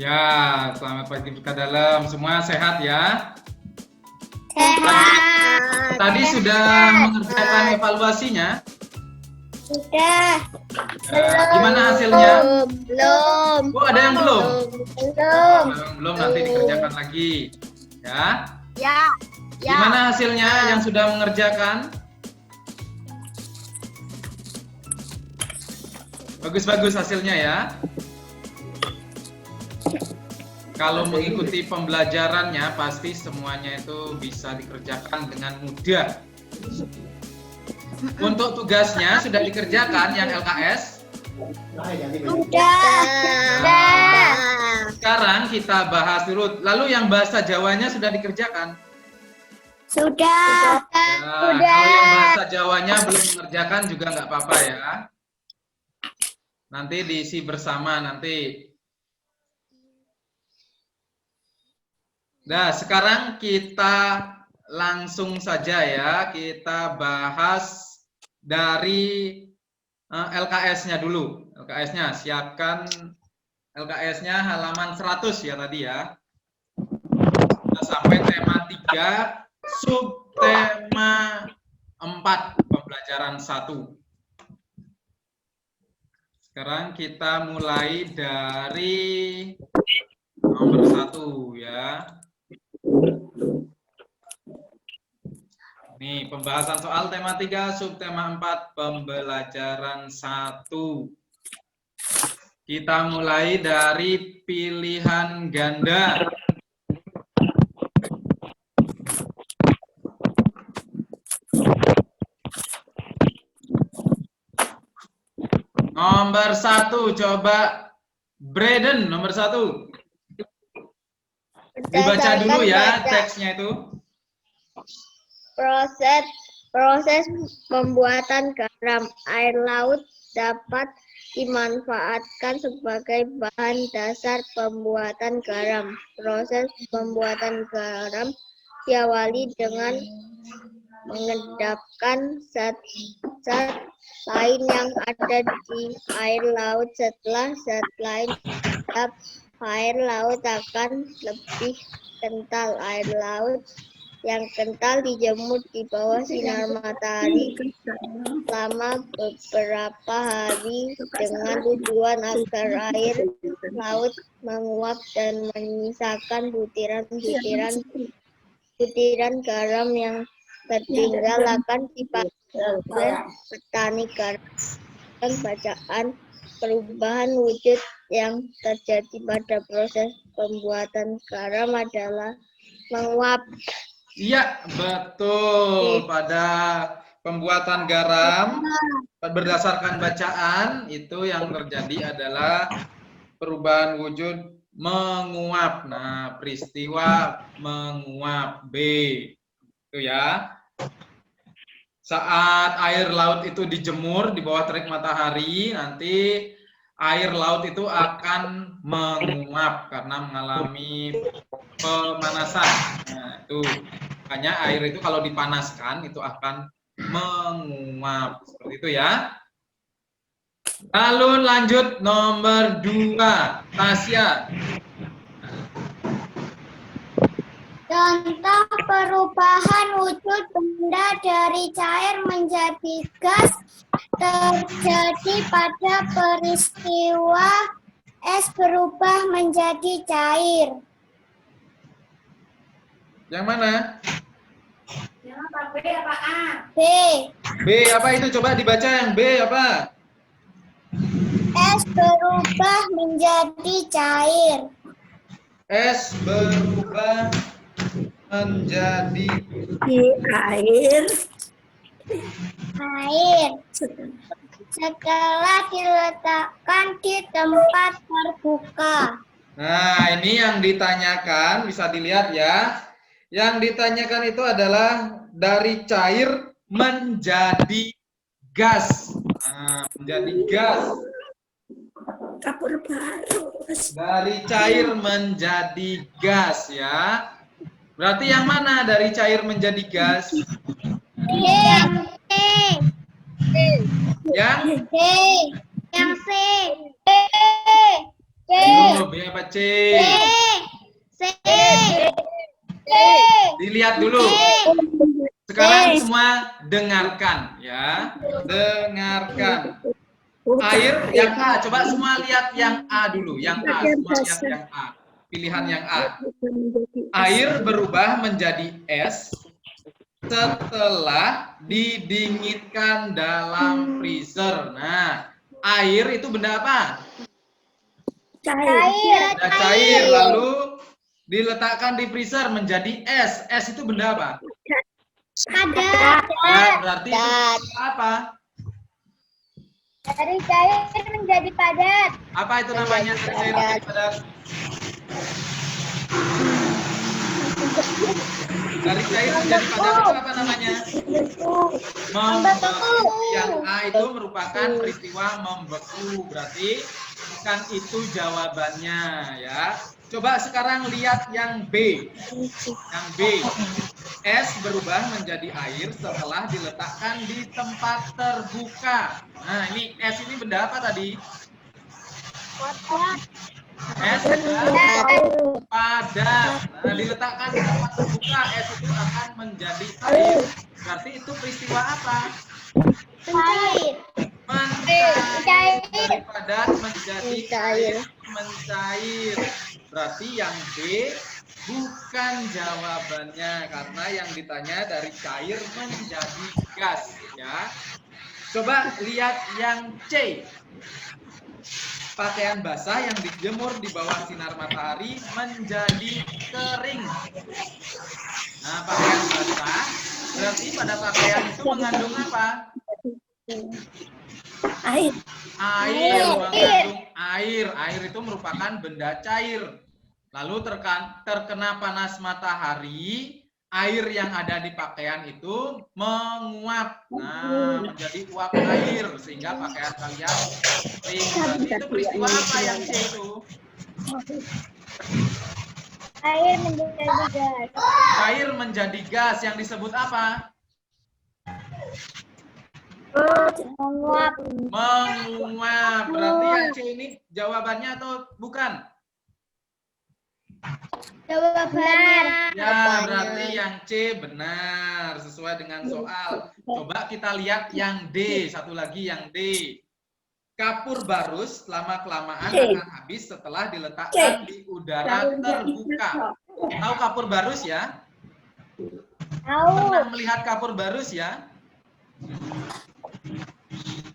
Ya, selamat pagi Buka Dalam. Semua sehat ya? Sehat. Tadi sudah mengerjakan evaluasinya? Sudah. Gimana hasilnya? Belum. Oh, ada yang belum? Belum. Belum, nanti dikerjakan lagi. Ya. Ya. Gimana hasilnya yang sudah mengerjakan? Bagus-bagus hasilnya ya. Kalau mengikuti pembelajarannya pasti semuanya itu bisa dikerjakan dengan mudah. Untuk tugasnya sudah dikerjakan yang LKS? Sudah. Sekarang kita bahas dulu. Lalu yang bahasa Jawanya sudah dikerjakan? Sudah. Nah, kalau yang bahasa Jawanya belum mengerjakan juga nggak apa-apa ya. Nanti diisi bersama nanti. Nah, sekarang kita langsung saja ya, kita bahas dari LKS-nya dulu. LKS-nya, siapkan LKS-nya halaman 100 ya tadi ya. Kita sampai tema 3, subtema 4, pembelajaran 1. Sekarang kita mulai dari nomor 1 ya. Nih, pembahasan soal tema 3, subtema 4, pembelajaran 1. Kita mulai dari pilihan ganda. Nomor 1, coba Braden, nomor 1. Dibaca dulu ya teksnya itu. Proses pembuatan garam air laut dapat dimanfaatkan sebagai bahan dasar pembuatan garam. Proses pembuatan garam diawali dengan mengendapkan zat lain yang ada di air laut. Setelah zat lain endap, air laut akan lebih kental. Air laut yang kental dijemur di bawah sinar matahari selama beberapa hari dengan tujuan agar air laut menguap dan menyisakan butiran garam yang tertinggal akan dipakai oleh petani garam. Bacaan perubahan wujud yang terjadi pada proses pembuatan garam adalah menguap. Iya, betul. Pada pembuatan garam, berdasarkan bacaan, itu yang terjadi adalah perubahan wujud menguap. Nah, peristiwa menguap B. Itu ya. Saat air laut itu dijemur di bawah terik matahari, nanti air laut itu akan menguap karena mengalami pemanasan. Nah, itu makanya air itu kalau dipanaskan itu akan menguap. Seperti itu ya. Lalu lanjut nomor 2, Tasya. Contoh perubahan wujud benda dari cair menjadi gas terjadi pada peristiwa es berubah menjadi cair. Yang mana? Yang apa? B apa A? B. B apa itu? Coba dibaca yang B apa? Es berubah menjadi cair. Es berubah menjadi Air. Setelah diletakkan di tempat terbuka. Nah, ini yang ditanyakan, bisa dilihat ya. Yang ditanyakan itu adalah dari cair menjadi gas. Nah, menjadi gas. Kapur baru. Dari cair menjadi gas ya. Berarti yang mana dari cair menjadi gas? Yang C. Yang C. Yang C. C. C. Ayo, B apa C? C. Dilihat dulu. Sekarang semua dengarkan ya. Dengarkan. Air yang A. Coba semua lihat yang A dulu. Yang A. Semua lihat yang A. Pilihan yang A. Air berubah menjadi es setelah didinginkan dalam freezer. Nah, air itu benda apa? Cair. Benda cair. Lalu diletakkan di freezer menjadi es. Es itu benda apa? Padat. Ya, berarti itu apa? Dari cair menjadi padat. Apa itu namanya dari cair menjadi padat? Dari cair menjadi padat itu apa namanya? Membeku. Yang A itu merupakan peristiwa membeku. Berarti bukan itu jawabannya ya. Coba sekarang lihat yang B. Yang B. Es berubah menjadi air setelah diletakkan di tempat terbuka. Nah, ini es ini benda apa tadi? Es padat. Nah, diletakkan di tempat terbuka, es itu akan menjadi air. Berarti itu peristiwa apa? Cair. Mencair. Dari padat menjadi air, mencair. Berarti yang B bukan jawabannya karena yang ditanya dari cair menjadi gas ya. Coba lihat yang C. Pakaian basah yang dijemur di bawah sinar matahari menjadi kering. Nah, pakaian basah berarti pada pakaian itu mengandung apa? Air. Mengandung air. Air itu merupakan benda cair. Lalu terkena panas matahari, air yang ada di pakaian itu menguap. Nah, menjadi uap air sehingga pakaian kalian kering. Berarti itu peristiwa apa yang C itu? Air menjadi gas. Air menjadi gas yang disebut apa? Menguap. Menguap. Berarti yang C ini jawabannya atau bukan? Jawabannya. Ya, berarti yang C benar sesuai dengan soal. Coba kita lihat yang D, satu lagi yang D. Kapur barus lama-kelamaan akan habis setelah diletakkan di udara terbuka. Tahu kapur barus ya? Tahu. Pernah melihat kapur barus ya?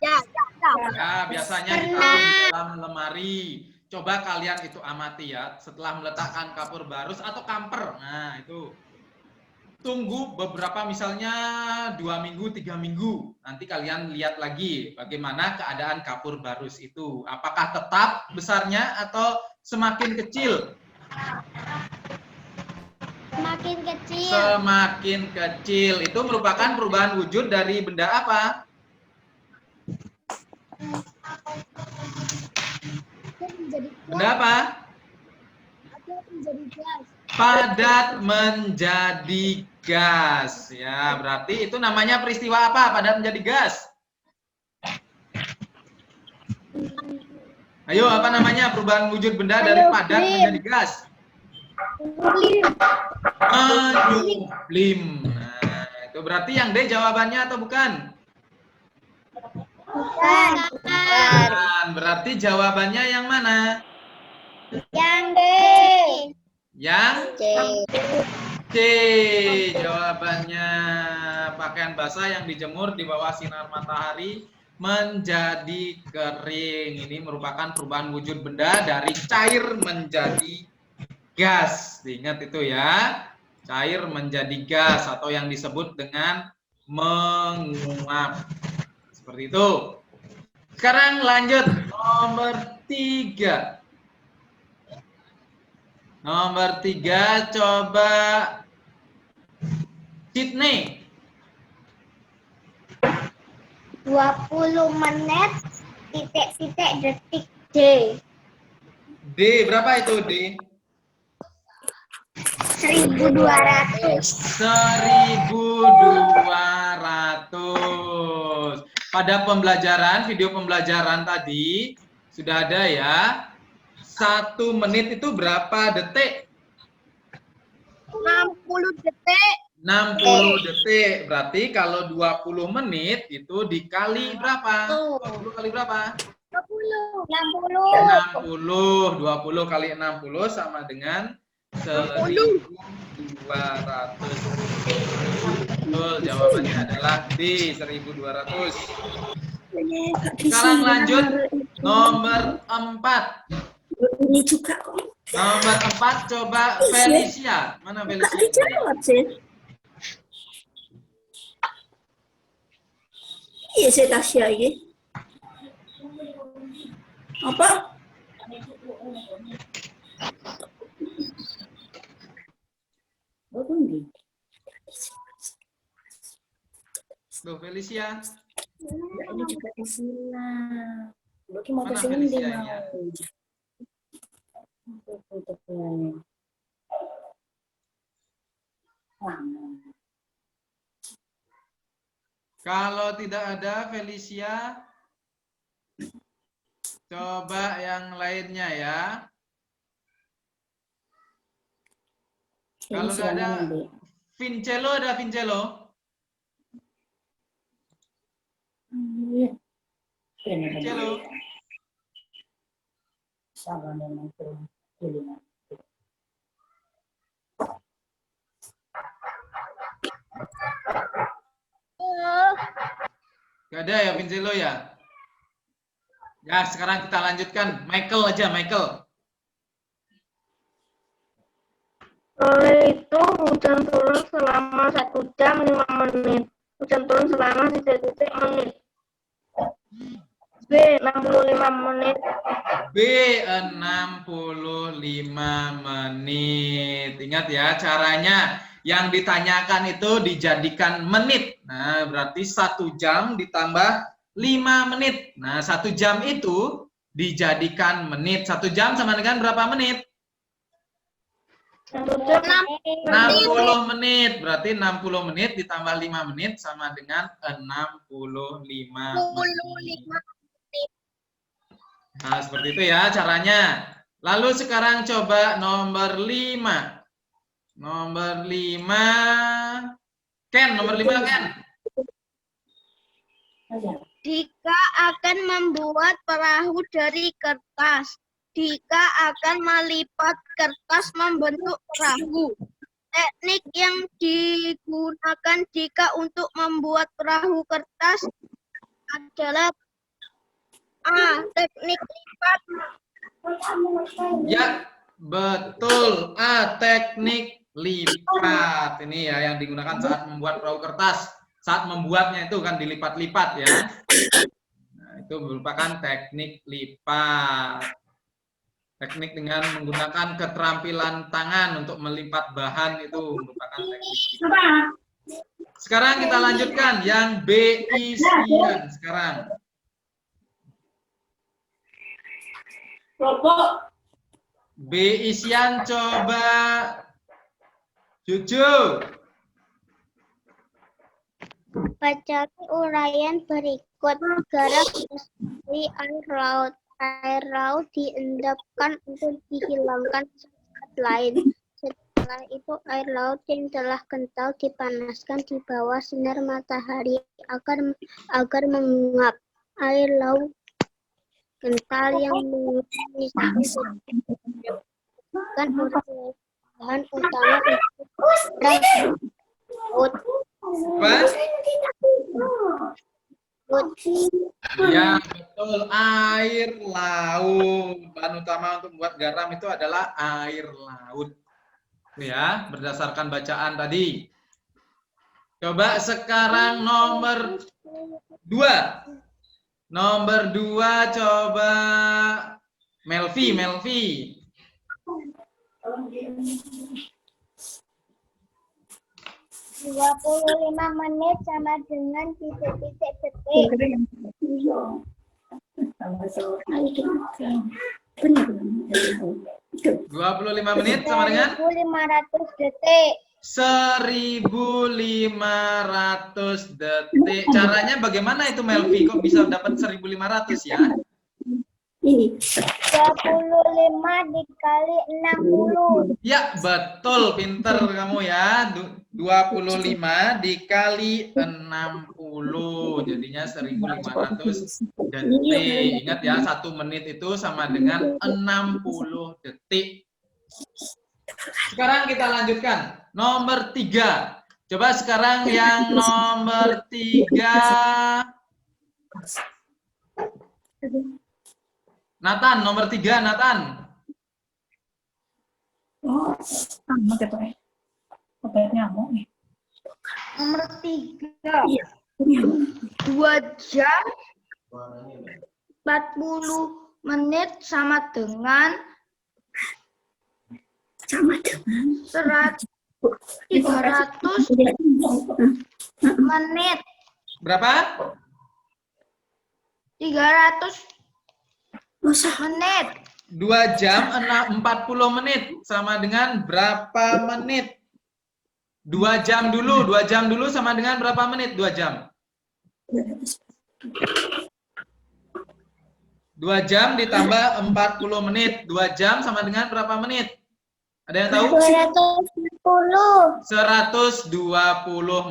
Ya. Ya, biasanya ditaruh di dalam lemari. Coba kalian itu amati ya, setelah meletakkan kapur barus atau kamper. Nah, itu. Tunggu beberapa misalnya 2 minggu, 3 minggu. Nanti kalian lihat lagi bagaimana keadaan kapur barus itu. Apakah tetap besarnya atau semakin kecil? Semakin kecil. Semakin kecil. Itu merupakan perubahan wujud dari benda apa? Benda apa? Menjadi gas. Padat menjadi gas. Ya, berarti itu namanya peristiwa apa? Padat menjadi gas. Ayo, apa namanya perubahan wujud benda dari padat menjadi gas? Menyublim. Nah, itu berarti yang D jawabannya atau bukan? Bukan. Berarti jawabannya yang mana? Yang D. Yang C. C. Jawabannya pakaian basah yang dijemur di bawah sinar matahari menjadi kering. Ini merupakan perubahan wujud benda dari cair menjadi gas. Diingat itu ya. Cair menjadi gas atau yang disebut dengan menguap. Seperti itu. Sekarang lanjut nomor 3. Nomor 3 coba Sydney. 20 menit titik-titik detik D. D berapa itu D? 1200. 1200. Pada pembelajaran, video pembelajaran tadi sudah ada ya. 1 menit itu berapa detik? 60 detik. 60 detik. Berarti kalau 20 menit itu dikali berapa? 20 kali berapa? 60. 20 kali 60 sama dengan 1.200. Betul, jawabannya adalah B, 1.200. Sekarang lanjut nomor 4. Ini juga kok. Nomor 4 coba Felicia. Mana Felicia? Jawab sih. Iya, saya Tasya ini. Apa? Tuh Felicia. Ini juga di sini. Mana Felicia-nya? Kalau tidak ada Felicia, coba yang lainnya ya. Kalau nggak ada Vincello, ada Vincello? Vincello. Gak ada ya Vincello ya? Ya sekarang kita lanjutkan. Michael aja, Michael. Sore itu hujan turun selama 1 jam 5 menit. Hujan turun selama 3 detik menit. B. 65 menit. B. 65 menit. Ingat ya caranya. Yang ditanyakan itu dijadikan menit. Nah, berarti 1 jam ditambah 5 menit. Nah, 1 jam itu dijadikan menit. 1 jam sama dengan berapa menit? 1 jam 60 menit. Berarti 60 menit ditambah 5 menit sama dengan 65 menit. Nah, seperti itu ya caranya. Lalu sekarang coba nomor 5. Nomor 5. Ken, nomor 5 Ken. Dika akan membuat perahu dari kertas. Dika akan melipat kertas membentuk perahu. Teknik yang digunakan Dika untuk membuat perahu kertas adalah A. Teknik lipat. Ya, betul. A. Teknik lipat. Ini ya yang digunakan saat membuat perahu kertas. Saat membuatnya itu kan dilipat-lipat ya. Nah, itu merupakan teknik lipat. Teknik dengan menggunakan keterampilan tangan untuk melipat bahan itu merupakan teknik lipat. Sekarang kita lanjutkan yang B. Isian sekarang. B. Isian coba Juju. Bacakan uraian berikut. Garam dari air laut. Air laut diendapkan untuk dihilangkan zat lain. Setelah itu air laut yang telah kental dipanaskan di bawah sinar matahari agar menguap. Air laut kental yang menyisakan kan bahan utama untuk Ya, betul. Air laut. Bahan utama untuk membuat garam itu adalah air laut. Ya, berdasarkan bacaan tadi. Coba sekarang nomor 2. Nomor 2 coba Melvi. 25 menit sama dengan titik-titik detik. 25 menit sama dengan 1.500 detik. 1.500 detik. Caranya bagaimana itu Melvi? Kok bisa dapat 1.500 ya? Ini. 25 dikali 60. Ya, betul, pinter kamu ya. 25 dikali 60, jadinya 1500 detik. Ingat ya, 1 menit itu sama dengan 60 detik. Sekarang kita lanjutkan. Nomor 3. Coba sekarang yang nomor 3. Nathan, nomor 3, Nathan. Oh, sama gitu ya. Obat nyamuk nih. Nomor 3. Iya. Nyamuk. 2 jam 40 menit sama dengan Sama dengan 300 menit. Berapa? 300 Masa menit. 2 jam 40 menit sama dengan berapa menit? 2 jam dulu, 2 jam dulu sama dengan berapa menit? 2 jam. 2 jam ditambah 40 menit. 2 jam sama dengan berapa menit? Ada yang tahu? 120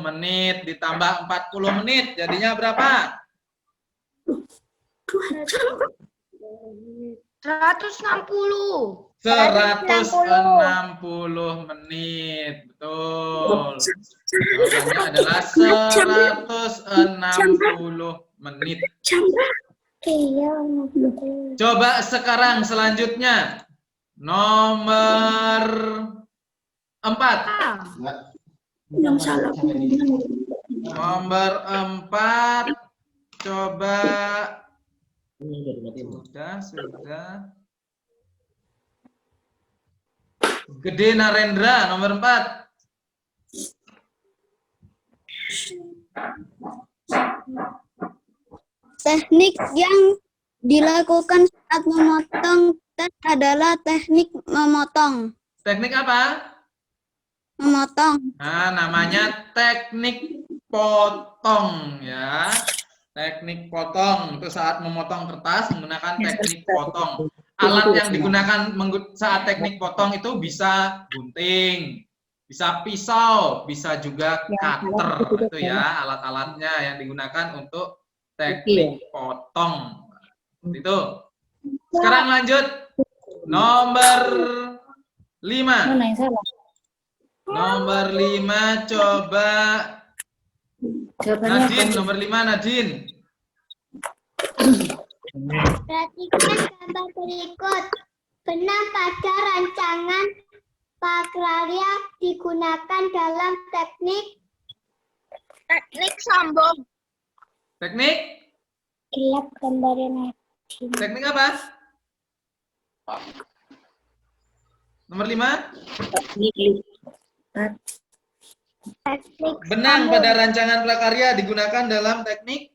menit ditambah 40 menit. Jadinya berapa? 160. 160 menit. Betul. Jawabannya adalah 160 menit. Coba sekarang selanjutnya. Nomor 4. yang salah. Nomor 4. Coba. Sudah. Gede Narendra, nomor 4. Teknik yang dilakukan saat memotong tes adalah teknik memotong. Teknik apa? Memotong. Nah, namanya teknik potong ya. Teknik potong itu saat memotong kertas menggunakan teknik potong. Alat yang digunakan saat teknik potong itu bisa gunting, bisa pisau, bisa juga cutter. Itu ya alat-alatnya yang digunakan untuk teknik potong. Itu. Sekarang lanjut. Nomor 5. Mana yang salah? Nomor 5 coba Jawabannya Nadine, apa? nomor 5 Nadine. Perhatikan gambar berikut. Benang pada rancangan prakarya digunakan dalam teknik sambung. Teknik? Gelap gambarnya. Teknik apa? Nomor 5. Teknik Benang pada rancangan prakarya digunakan dalam teknik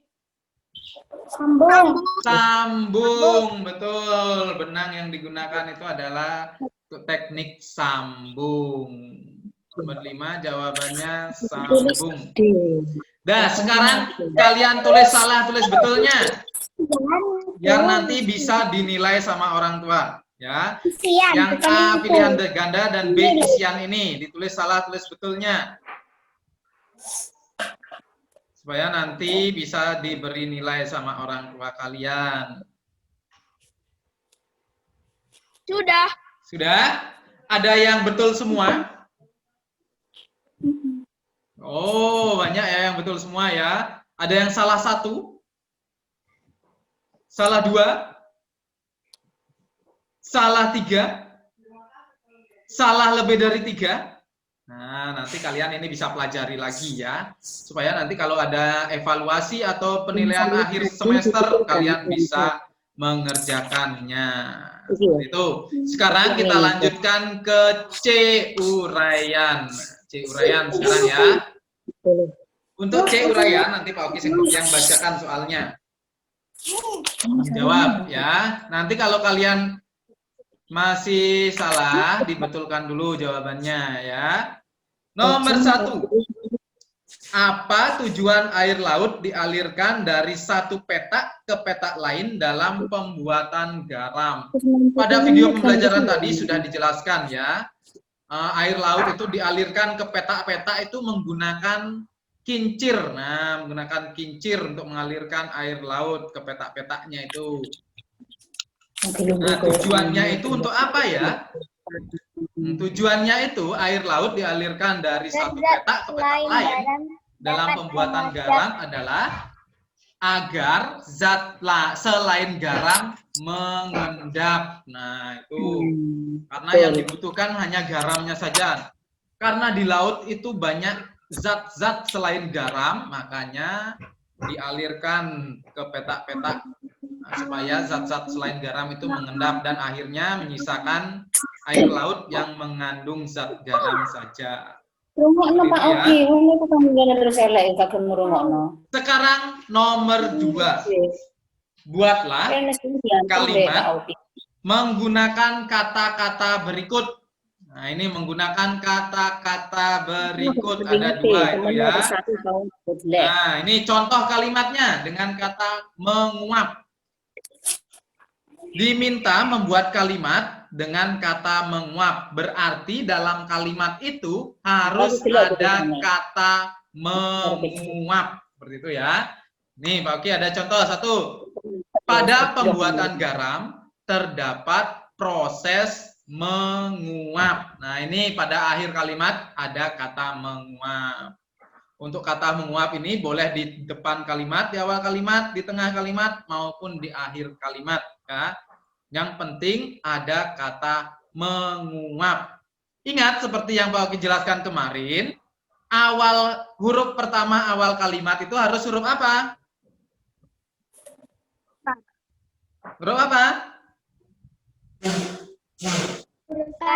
sambung. sambung. Betul. Benang yang digunakan itu adalah teknik sambung. Nomor 5 jawabannya sambung. Nah, sekarang kalian tulis salah, tulis betulnya. Biar nanti bisa dinilai sama orang tua. Ya. Yang A pilihan ganda dan B isian ini. Ditulis salah, tulis betulnya. Supaya nanti bisa diberi nilai sama orang tua kalian. Sudah. Sudah? Ada yang betul semua? Oh, banyak ya yang betul semua ya. Ada yang salah 1? Salah 2? Salah 3? Salah lebih dari 3? Nah, nanti kalian ini bisa pelajari lagi ya. Supaya nanti kalau ada evaluasi atau penilaian akhir semester, kalian bisa mengerjakannya. Seperti itu. Sekarang kita lanjutkan ke C uraian. C uraian sekarang ya. Untuk C uraian, nanti Pak Oki yang bacakan soalnya. Jawab ya. Nanti kalau kalian masih salah, dibetulkan dulu jawabannya ya. Nomor 1. Apa tujuan air laut dialirkan dari satu petak ke petak lain dalam pembuatan garam? Pada video pembelajaran tadi sudah dijelaskan ya. Air laut itu dialirkan ke petak-petak itu menggunakan kincir. Nah, menggunakan kincir untuk mengalirkan air laut ke petak-petaknya itu. Nah, tujuannya itu untuk apa ya? Tujuannya itu air laut dialirkan dari satu petak ke petak lain dalam pembuatan garam adalah agar zat selain garam mengendap. Nah, itu karena yang dibutuhkan hanya garamnya saja. Karena di laut itu banyak zat-zat selain garam, makanya dialirkan ke petak-petak supaya zat-zat selain garam itu mengendap dan akhirnya menyisakan air laut yang mengandung zat garam saja. Rungokno Pak Ogi, ngono kok ngene terus elek kagem ngrungokno. Sekarang nomor 2. Buatlah kalimat menggunakan kata-kata berikut. Nah, ini menggunakan kata-kata berikut. Ada 2 itu ya. Nah, ini contoh kalimatnya dengan kata menguap. Diminta membuat kalimat dengan kata menguap. Berarti dalam kalimat itu harus ada kata menguap. Seperti itu ya. Nih, Pak Oki ada contoh 1. Pada pembuatan garam terdapat proses menguap. Nah, ini pada akhir kalimat ada kata menguap. Untuk kata menguap ini boleh di depan kalimat, di awal kalimat, di tengah kalimat, maupun di akhir kalimat. Ya. Yang penting ada kata menguap. Ingat seperti yang Pak Oki jelaskan kemarin, huruf pertama awal kalimat itu harus huruf apa? Huruf apa?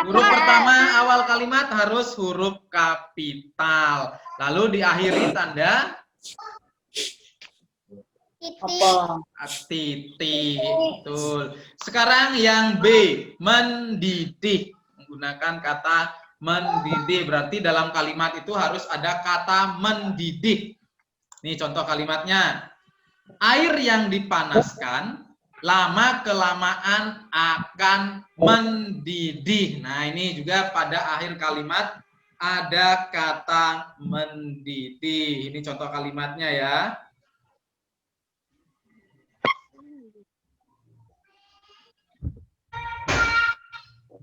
Huruf pertama awal kalimat harus huruf kapital. Lalu diakhiri tanda titik. Betul. Sekarang yang B, mendidih. Menggunakan kata mendidih. Berarti dalam kalimat itu harus ada kata mendidih. Ini contoh kalimatnya. Air yang dipanaskan lama-kelamaan akan mendidih. Nah, ini juga pada akhir kalimat ada kata mendidih. Ini contoh kalimatnya ya.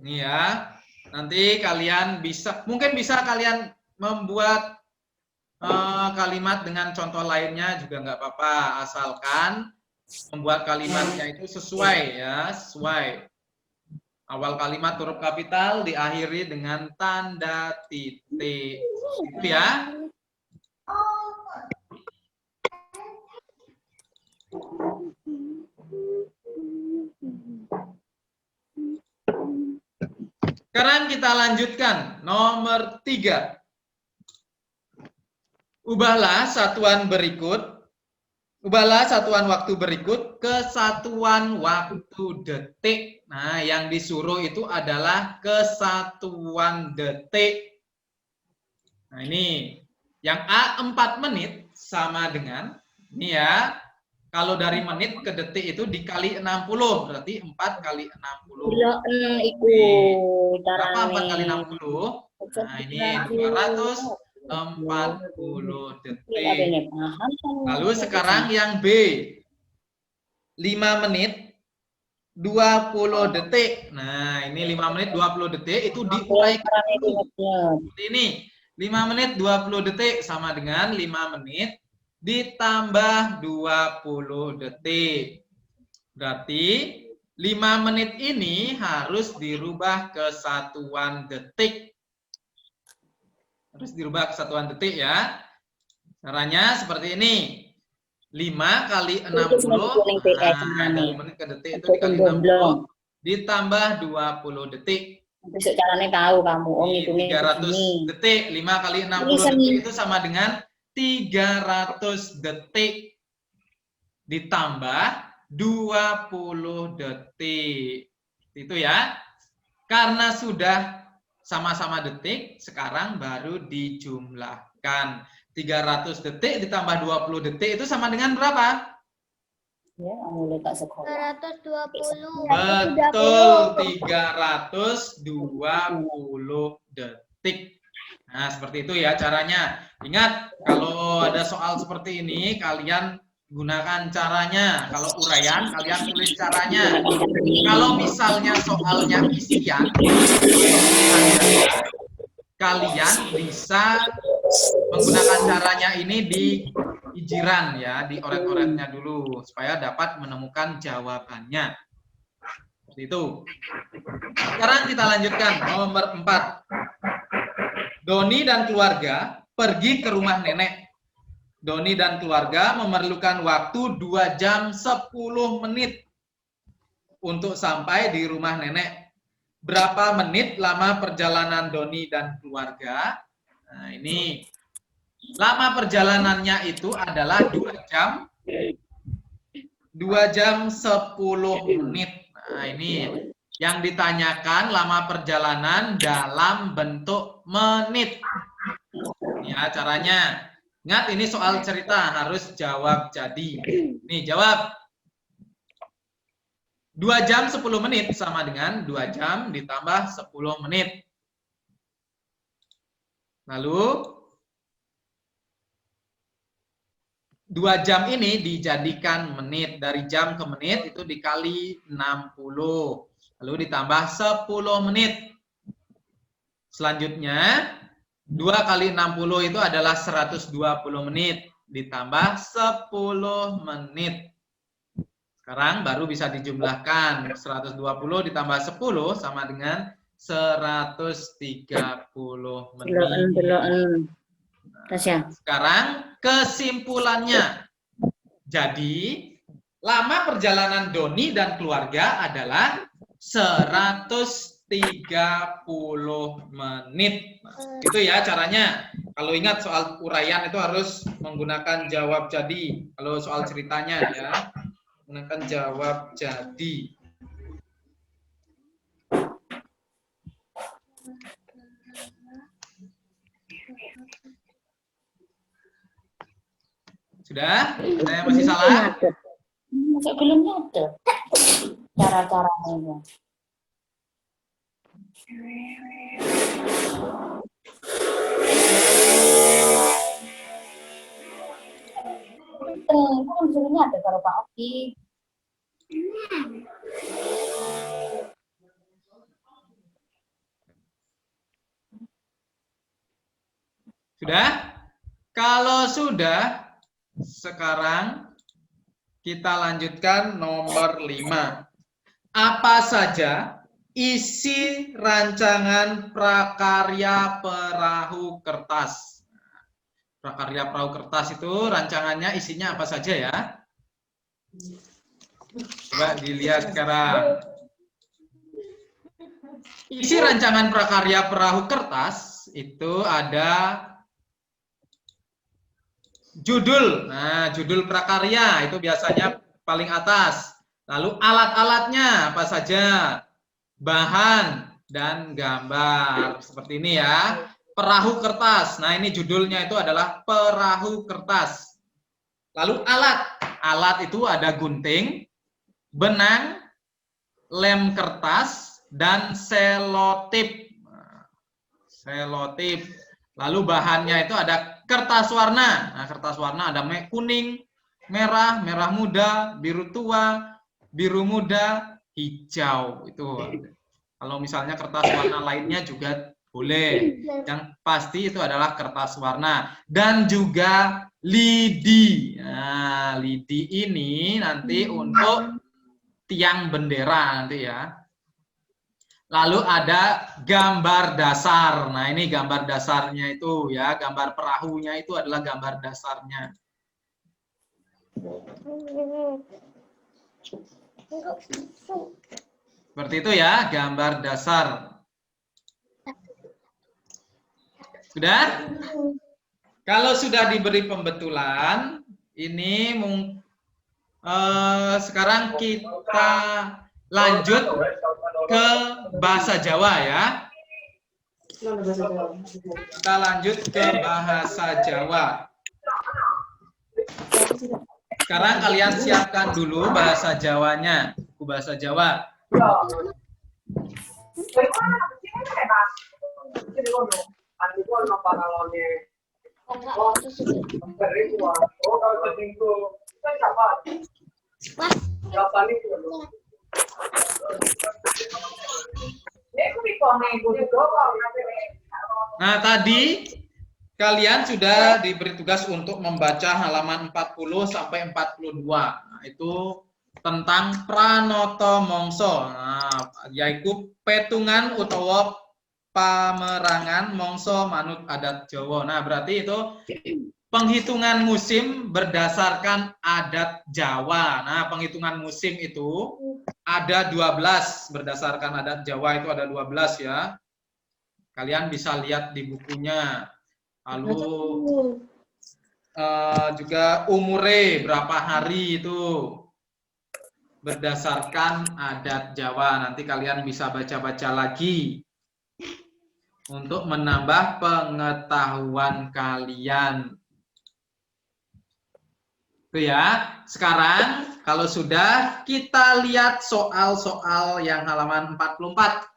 Ini ya. Nanti kalian mungkin bisa kalian membuat kalimat dengan contoh lainnya juga nggak apa-apa, asalkan membuat kalimatnya itu sesuai ya, sesuai. Awal kalimat huruf kapital diakhiri dengan tanda titik. Itu ya. Sekarang kita lanjutkan nomor 3. Ubahlah satuan waktu berikut ke satuan waktu detik. Nah, yang disuruh itu adalah kesatuan detik. Nah, ini yang A 4 menit sama dengan ini ya. Kalau dari menit ke detik itu dikali 60, berarti 4 kali 60. Berapa 4 kali 60? Nah, ini 240 detik. Lalu sekarang yang B, 5 menit 20 detik. Nah, ini 5 menit 20 detik itu diuraikan seperti ini. 5 menit 20 detik sama dengan 5 menit ditambah 20 detik. Berarti 5 menit ini harus dirubah ke satuan detik. Harus dirubah ke satuan detik ya. Caranya seperti ini. 5 kali 60. Nah, 5 menit ke detik itu dikali 60 ditambah 20 detik. Besok caranya tahu kamu. 300 detik. 5 kali 60 detik itu sama dengan 300 detik ditambah 20 detik. Itu ya. Karena sudah sama-sama detik, sekarang baru dijumlahkan. 300 detik ditambah 20 detik itu sama dengan berapa? Ya, mulai tak sekolah. 120. Betul, 320 detik. Nah, seperti itu ya caranya. Ingat, kalau ada soal seperti ini, kalian gunakan caranya. Kalau uraian, kalian tulis caranya. Kalau misalnya soalnya isian, kalian bisa menggunakan caranya ini di ijiran ya, di oret-oretnya dulu supaya dapat menemukan jawabannya. Seperti itu. Sekarang kita lanjutkan nomor 4. Doni dan keluarga pergi ke rumah nenek. Doni dan keluarga memerlukan waktu 2 jam 10 menit untuk sampai di rumah nenek. Berapa menit lama perjalanan Doni dan keluarga? Nah, ini lama perjalanannya itu adalah 2 jam 10 menit. Nah, ini yang ditanyakan lama perjalanan dalam bentuk menit. Ya, caranya. Ingat, ini soal cerita, harus jawab jadi. Nih, jawab. 2 jam 10 menit sama dengan 2 jam ditambah 10 menit. Lalu 2 jam ini dijadikan menit. Dari jam ke menit itu dikali 60. Lalu ditambah 10 menit. Selanjutnya 2 kali 60 itu adalah 120 menit. Ditambah 10 menit. Sekarang baru bisa dijumlahkan. 120 ditambah 10 sama dengan 130 menit. Sekarang kesimpulannya. Jadi, lama perjalanan Doni dan keluarga adalah 130 menit. Nah, itu ya caranya. Kalau ingat soal uraian itu harus menggunakan jawab jadi. Kalau soal ceritanya ya. Menggunakan jawab jadi. Sudah? Ada yang masih salah? Masih belum ada cara-caranya. Kan jadinya ada kalau Pak Oki. Sudah? Kalau sudah, sekarang kita lanjutkan nomor 5. Apa saja isi rancangan prakarya perahu kertas? Prakarya perahu kertas itu rancangannya isinya apa saja ya? Coba dilihat sekarang. Isi rancangan prakarya perahu kertas itu ada judul. Nah, judul prakarya itu biasanya paling atas. Lalu alat-alatnya apa saja? Bahan dan gambar. Seperti ini ya. Perahu kertas. Nah, ini judulnya itu adalah perahu kertas. Lalu alat. Alat itu ada gunting, benang, lem kertas, dan selotip. Selotip. Lalu bahannya itu ada kertas warna. Nah, kertas warna ada kuning, merah, merah muda, biru tua, biru muda, hijau. Itu. Kalau misalnya kertas warna lainnya juga boleh. Yang pasti itu adalah kertas warna. Dan juga lidi. Nah, lidi ini nanti untuk tiang bendera nanti ya. Lalu ada gambar dasar. Nah, ini gambar dasarnya itu ya, gambar perahunya itu adalah gambar dasarnya. Seperti itu ya, gambar dasar. Sudah? Kalau sudah diberi pembetulan, ini sekarang kita lanjut ke bahasa Jawa ya. Kita lanjut ke bahasa Jawa. Sekarang kalian siapkan dulu bahasa Jawanya, buku bahasa Jawa. Nah, tadi kalian sudah diberi tugas untuk membaca halaman 40 sampai 42. Nah, itu tentang pranoto mongso. Nah, yaitu petungan utawa pamerangan mongso manut adat Jawa. Nah, berarti itu penghitungan musim berdasarkan adat Jawa. Nah, penghitungan musim itu ada 12 berdasarkan adat Jawa, itu ada 12 ya. Kalian bisa lihat di bukunya. Lalu juga umure berapa hari itu berdasarkan adat Jawa. Nanti kalian bisa baca-baca lagi untuk menambah pengetahuan kalian. Itu ya. Sekarang kalau sudah, kita lihat soal-soal yang halaman 44.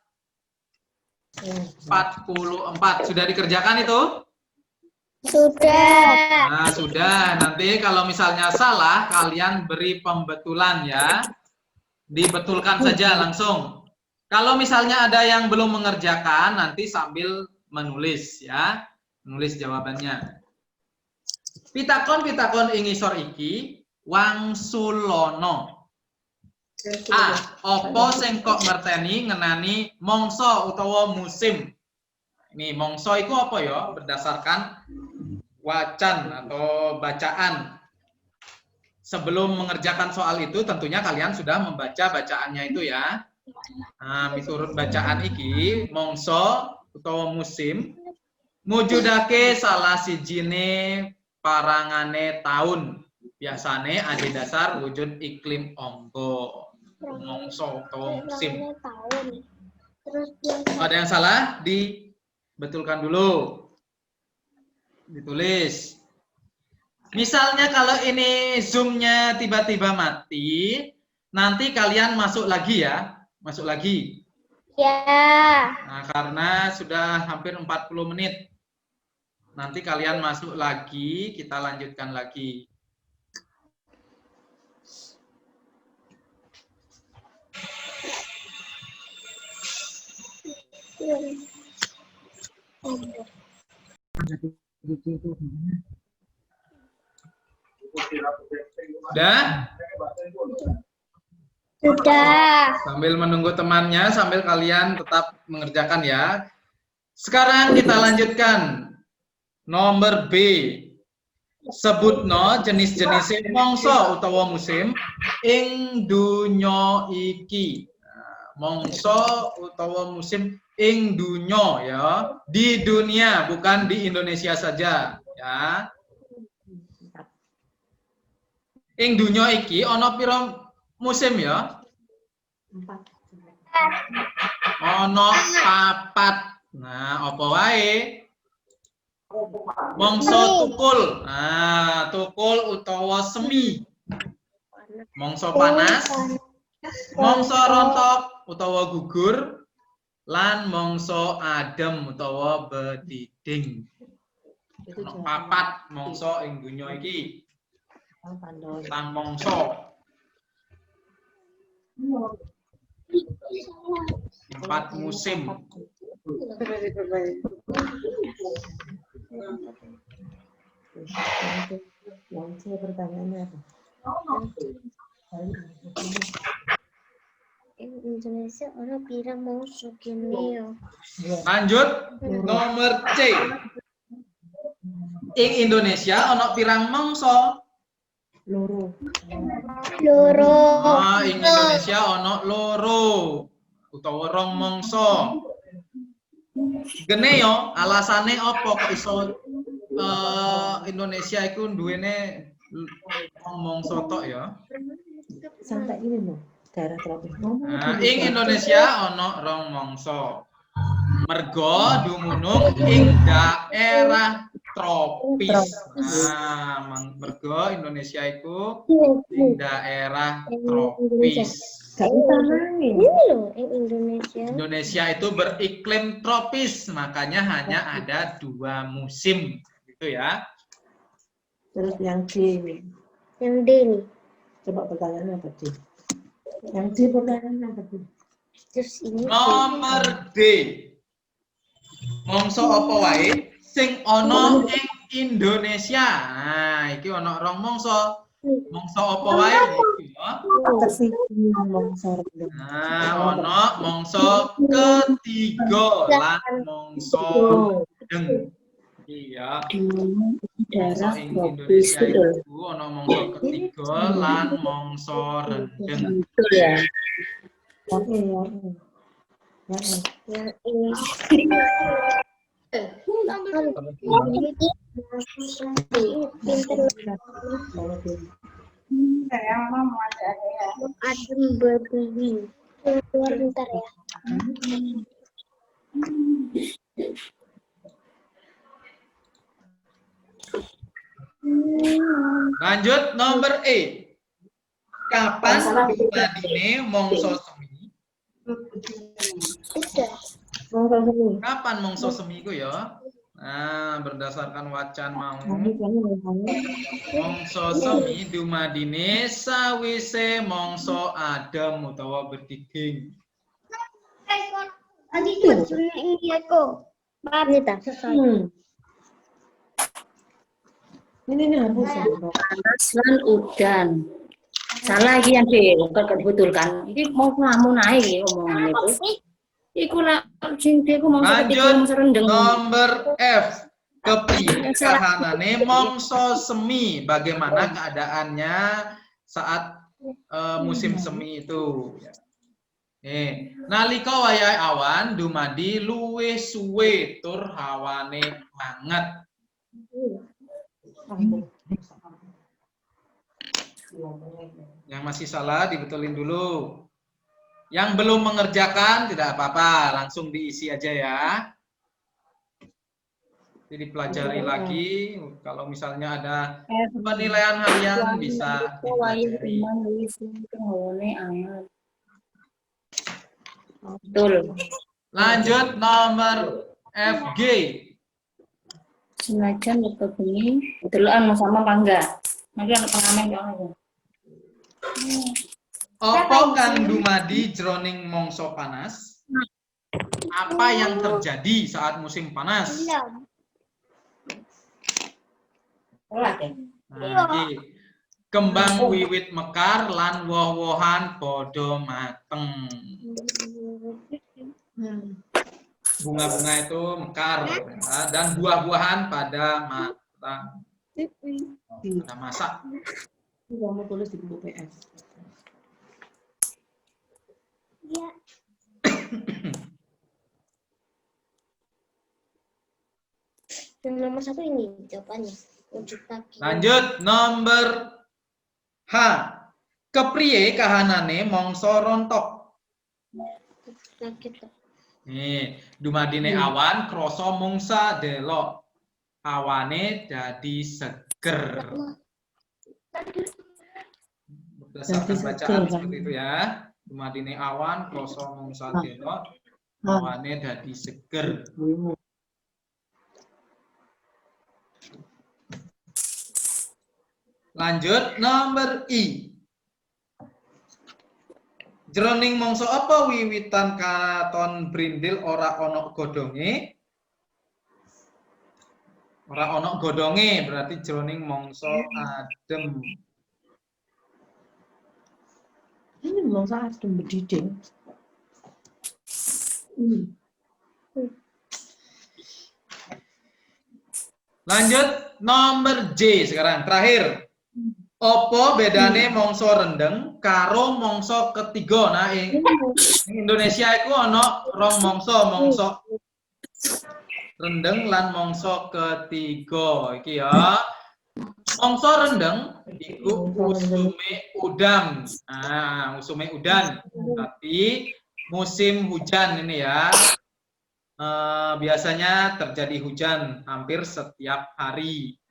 44 sudah dikerjakan itu? Sudah. Nah, sudah. Nanti kalau misalnya salah, kalian beri pembetulan ya. Dibetulkan saja langsung. Kalau misalnya ada yang belum mengerjakan, nanti sambil menulis ya. Menulis jawabannya. Pitakon ing ngisor iki wangsulono. A. Opo sing kok ngerteni ngenani mongso utawa musim. Ini mongso itu apa ya? Berdasarkan wacan atau bacaan. Sebelum mengerjakan soal itu tentunya kalian sudah membaca bacaannya itu ya. Nah, miturut bacaan iki mongso utawa musim mujudake salah sijine parangane tahun. Biasane adi dasar wujud iklim onggo. Mongso atau musim. Ada yang salah? Dibetulkan dulu. Ditulis. Misalnya kalau ini zoom-nya tiba-tiba mati, nanti kalian masuk lagi ya. Masuk lagi. Ya. Nah, karena sudah hampir 40 menit. Nanti kalian masuk lagi, kita lanjutkan lagi. Sudah? Sudah. Sambil menunggu temannya, sambil kalian tetap mengerjakan ya. Sekarang kita lanjutkan. Nomor B. Sebutno jenis-jenis mongso utawa musim ing dunya iki. Mongso utawa musim ing dunya ya, di dunia bukan di Indonesia saja ya. Ing dunya iki ana pira musim ya? 4. Ana 4. Nah, apa wae? Mongso tukul. Nah, tukul utawa semi. Mongso panas, mongso rontok utawa gugur, lan mongso adem utawa bediding. Ono 4 mongso ing donya iki. Tang mongso. 4 musim. Yang saya pertanyaannya apa? Indonesia orang bilang mau sugini yo. Lanjut nomor C. Ing Indonesia ono pirang mangsa? Loro. Ah, ing Indonesia ono loro utawa rong mangsa. Gene yo, alasane apa kok iso Indonesia iku duwene rong mangsa tok ya? Sampai ini loh, daerah tropis. Nah, ing Indonesia ono rong mangsa. Mergo dumunung ing daerah tropis. Nah, mergo Indonesia itu ing daerah tropis. Gak usah nangis. Ini loh, yang Indonesia. Indonesia itu beriklim tropis, makanya hanya ada 2 musim, gitu ya. Terus yang D. Yang D nih. Coba pertanyaannya apa D? Yang D pertanyaannya apa D? Terus ini. Nomor D. Mongso apa wae sing ana ing Indonesia. Nah, iki ana rong mongso. Mongso apa wae iki ya. Tersinggung mongso rendeng. Nah, ana mongso ketiga lan mongso rendeng. Iya. Mongso ing Indonesia itu ana mongso ketiga lan mongso rendeng. Betul ya. Yang E, yang E. Yang E. Yang ini. Nomor D. Adem berdiri. Keluar bentar ya. Lanjut nomor E. Kapan dumadine mongso semi? Udah. Mongso semi. Kapan mongso semi ku ya? Nah, berdasarkan wacan mau. Nanti kamu ngomongnya. Mongso semi dumadine sawise mongso adem utawa berdiding. Tadi maksudnya ini aku. Ini tak selesai. Ini hapus ya. Panas lan udan. Salah iki yang D, kan betul kan. Iki mau ngamu naik iki omongan itu. Iku lah sing D ku mongso ketiga mongso Lanjut rendeng. nomor F. Kepriye kahanane mongso semi? Bagaimana keadaannya saat musim semi itu? Nalika wayahe awan dumadi luwih suwe tur hawane banget. Yang masih salah dibetulin dulu. Yang belum mengerjakan tidak apa-apa, langsung diisi aja ya. Jadi dipelajari lagi. Kalau misalnya ada penilaian harian bisa dipelajari. Betul. Lanjut nomor FG. Senajan waktu bengi, delokan sama apa enggak? Nanti ada pengamen kalau Apa kang dumadi jroning mongso panas? Apa yang terjadi saat musim panas? Nah, iki kembang wiwit mekar lan woh-wohan padha mateng. Bunga-bunga itu mekar ya, dan buah-buahan pada matang. Pada masak. Kamu tulis di buku PS. Ya. Yang nomor 1 ini jawabannya. Wujud kaki. Lanjut nomor H. Kepriye kahanane mongso rontok? Sakit. Nih, dumadine awan krasa mungsa delok. Awane dadi seger. Berdasarkan bacaan seperti itu ya. Dumadine awan krasa mungsa delok. Awane dadi seger. Lanjut nomor I. Jroning mongso apa wiwitan katon brindil ora ana godhonge? Ora ana godhonge berarti jroning mongso adem. Ini mongso adem berdiding. Lanjut nomor J sekarang terakhir. Apa bedane mongso rendeng karo mongso ketiga? Nah, ing Indonesia itu ana rong mongso rendeng lan mongso ketiga. Iki ya. Mongso rendeng iku usume udan. Nah, usume udan. Tapi musim hujan ini ya. biasanya terjadi hujan hampir setiap hari.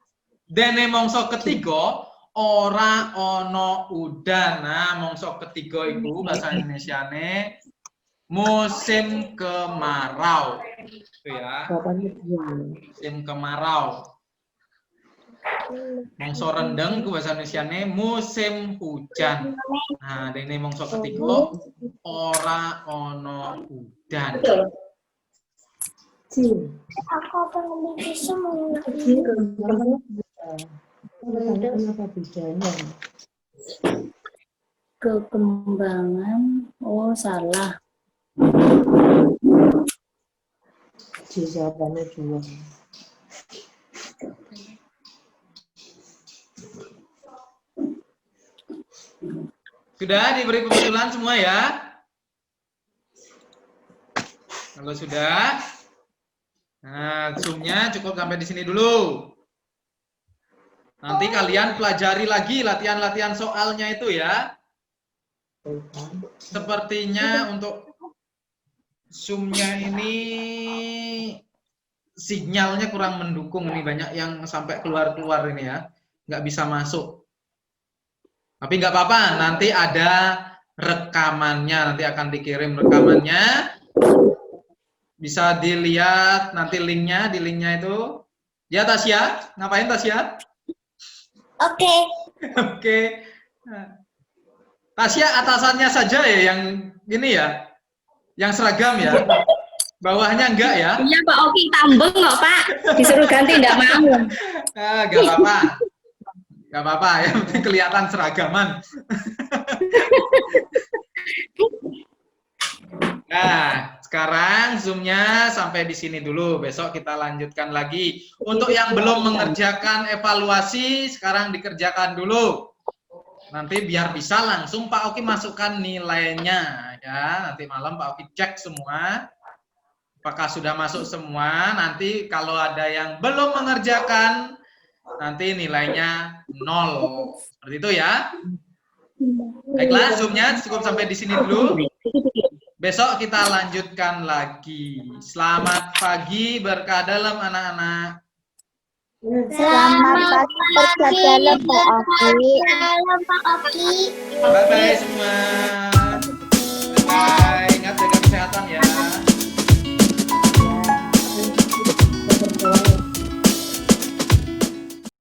Dene mongso ketiga ora ono udan. Nah, mongso ketiga iku bahasa Indonesiane musim kemarau. Itu ya. Musim kemarau. Mongso rendeng iku bahasa Indonesiane musim hujan. Nah, dene mongso ketiga ora ono udan. Aku pengen semua. Apa bedanya? Kekembangan, oh salah. Jawabannya dua. Sudah diberi pembetulan semua ya? Kalau sudah, nah Zoom-nya cukup sampai di sini dulu. Nanti kalian pelajari lagi latihan-latihan soalnya itu ya. Sepertinya untuk Zoom-nya ini sinyalnya kurang mendukung, ini banyak yang sampai keluar-keluar ini ya, nggak bisa masuk. Tapi nggak apa-apa, nanti ada rekamannya, nanti akan dikirim rekamannya. Bisa dilihat nanti linknya, di linknya itu. Ya Tasya, ngapain Tasya? Oke. Oke. Tasya atasannya saja ya yang ini ya, yang seragam ya. Bawahnya enggak ya? Iya Pak Oki tambeng kok Pak. Disuruh ganti enggak mau. Enggak apa-apa. Enggak apa-apa, yang penting kelihatan seragaman. Nah, sekarang Zoom-nya sampai di sini dulu. Besok kita lanjutkan lagi. Untuk yang belum mengerjakan evaluasi, sekarang dikerjakan dulu. Nanti biar bisa langsung Pak Oki masukkan nilainya. Ya, nanti malam Pak Oki cek semua. Apakah sudah masuk semua? Nanti kalau ada yang belum mengerjakan, nanti nilainya 0. Seperti itu ya. Baiklah, Zoom-nya cukup sampai di sini dulu. Besok kita lanjutkan lagi. Selamat pagi, berkah dalam anak-anak. Selamat pagi dalam Pak Oki. Bye-bye semua. Bye-bye. Ingat jaga kesehatan ya.